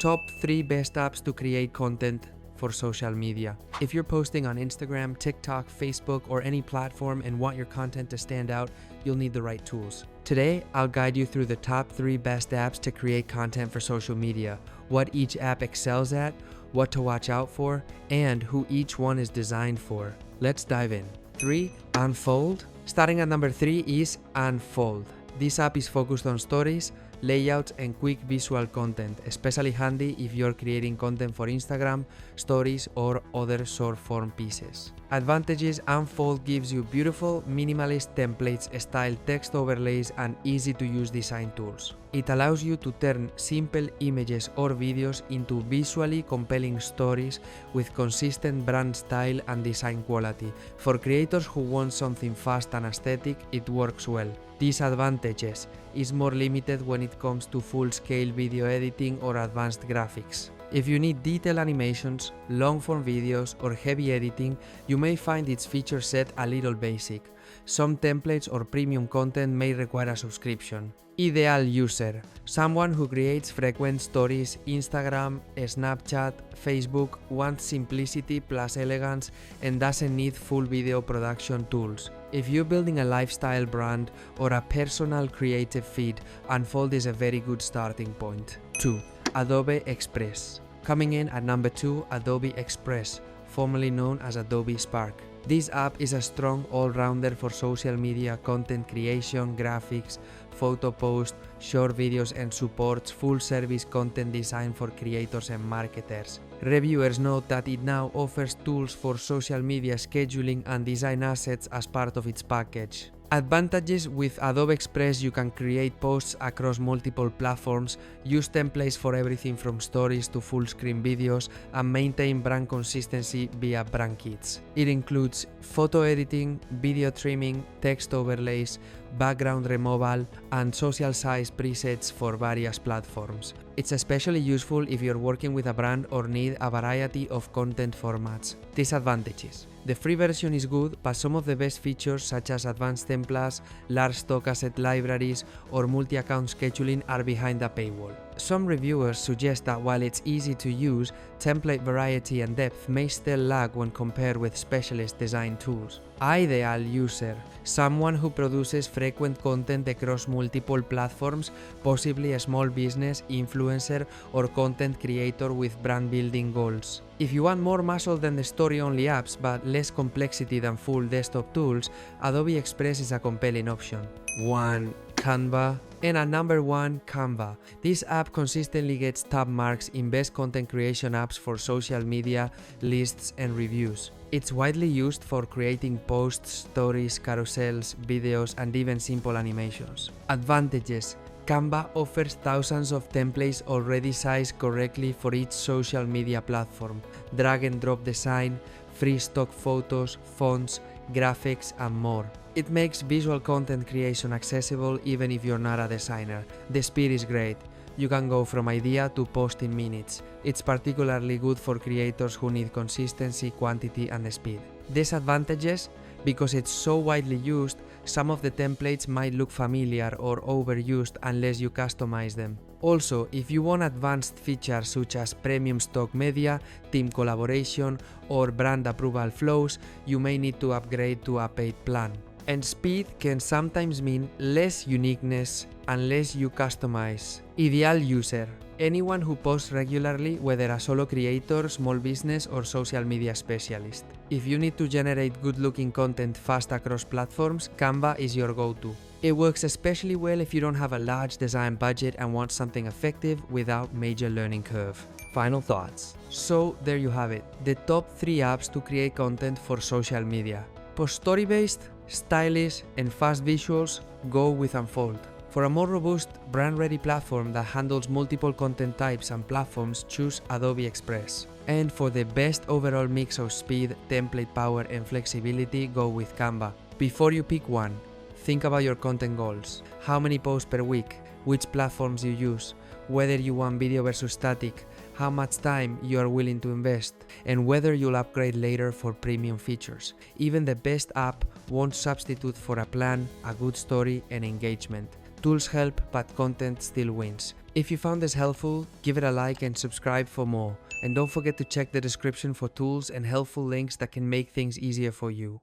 Top 3 best apps to create content for social media. If you're posting on Instagram, TikTok, Facebook, or any platform and want your content to stand out, you'll need the right tools. Today, I'll guide you through the top 3 best apps to create content for social media, what each app excels at, what to watch out for, and who each one is designed for. Let's dive in. 3. Unfold. Starting at number 3 is Unfold. This app is focused on stories, layouts, and quick visual content, especially handy if you're creating content for Instagram, stories, or other short-form pieces. Advantages: Unfold gives you beautiful, minimalist templates, style text overlays, and easy-to-use design tools. It allows you to turn simple images or videos into visually compelling stories with consistent brand style and design quality. For creators who want something fast and aesthetic, it works well. Disadvantages: is more limited when it comes to full-scale video editing or advanced graphics. If you need detailed animations, long-form videos, or heavy editing, you may find its feature set a little basic. Some templates or premium content may require a subscription. Ideal user: someone who creates frequent stories, Instagram, Snapchat, Facebook, wants simplicity plus elegance, and doesn't need full video production tools. If you're building a lifestyle brand or a personal creative feed, Unfold is a very good starting point. 2. Adobe Express. Coming in at number 2, Adobe Express, formerly known as Adobe Spark. This app is a strong all-rounder for social media content creation, graphics, photo post, short videos, and supports full-service content design for creators and marketers. Reviewers note that it now offers tools for social media scheduling and design assets as part of its package. Advantages: with Adobe Express you can create posts across multiple platforms, use templates for everything from stories to full-screen videos, and maintain brand consistency via brand kits. It includes photo editing, video trimming, text overlays, background removal, and social size presets for various platforms. It's especially useful if you're working with a brand or need a variety of content formats. Disadvantages: the free version is good, but some of the best features such as advanced templates, large stock asset libraries, or multi-account scheduling are behind the paywall. Some reviewers suggest that while it's easy to use, template variety and depth may still lag when compared with specialist design tools. Ideal user: someone who produces frequent content across multiple platforms, possibly a small business, influencer, or content creator with brand building goals. If you want more muscle than the story-only apps but less complexity than full desktop tools, Adobe Express is a compelling option. 1. Canva. And at number 1, Canva. This app consistently gets top marks in best content creation apps for social media, lists, and reviews. It's widely used for creating posts, stories, carousels, videos, and even simple animations. Advantages: Canva offers thousands of templates already sized correctly for each social media platform, drag and drop design, free stock photos, fonts, graphics, and more. It makes visual content creation accessible even if you're not a designer. The speed is great. You can go from idea to post in minutes. It's particularly good for creators who need consistency, quantity, and speed. Disadvantages: because it's so widely used, some of the templates might look familiar or overused unless you customize them. Also, if you want advanced features such as premium stock media, team collaboration, or brand approval flows, you may need to upgrade to a paid plan. And speed can sometimes mean less uniqueness unless you customize. Ideal user: anyone who posts regularly, whether a solo creator, small business, or social media specialist. If you need to generate good-looking content fast across platforms, Canva is your go-to. It works especially well if you don't have a large design budget and want something effective without major learning curve. Final thoughts. So there you have it, the top 3 apps to create content for social media. For story-based, stylish, and fast visuals, go with Unfold. For a more robust, brand-ready platform that handles multiple content types and platforms, choose Adobe Express. And for the best overall mix of speed, template power, and flexibility, go with Canva. Before you pick one, think about your content goals. How many posts per week? Which platforms you use? Whether you want video versus static? How much time you are willing to invest? And whether you'll upgrade later for premium features. Even the best app won't substitute for a plan, a good story, and engagement. Tools help, but content still wins. If you found this helpful, give it a like and subscribe for more. And don't forget to check the description for tools and helpful links that can make things easier for you.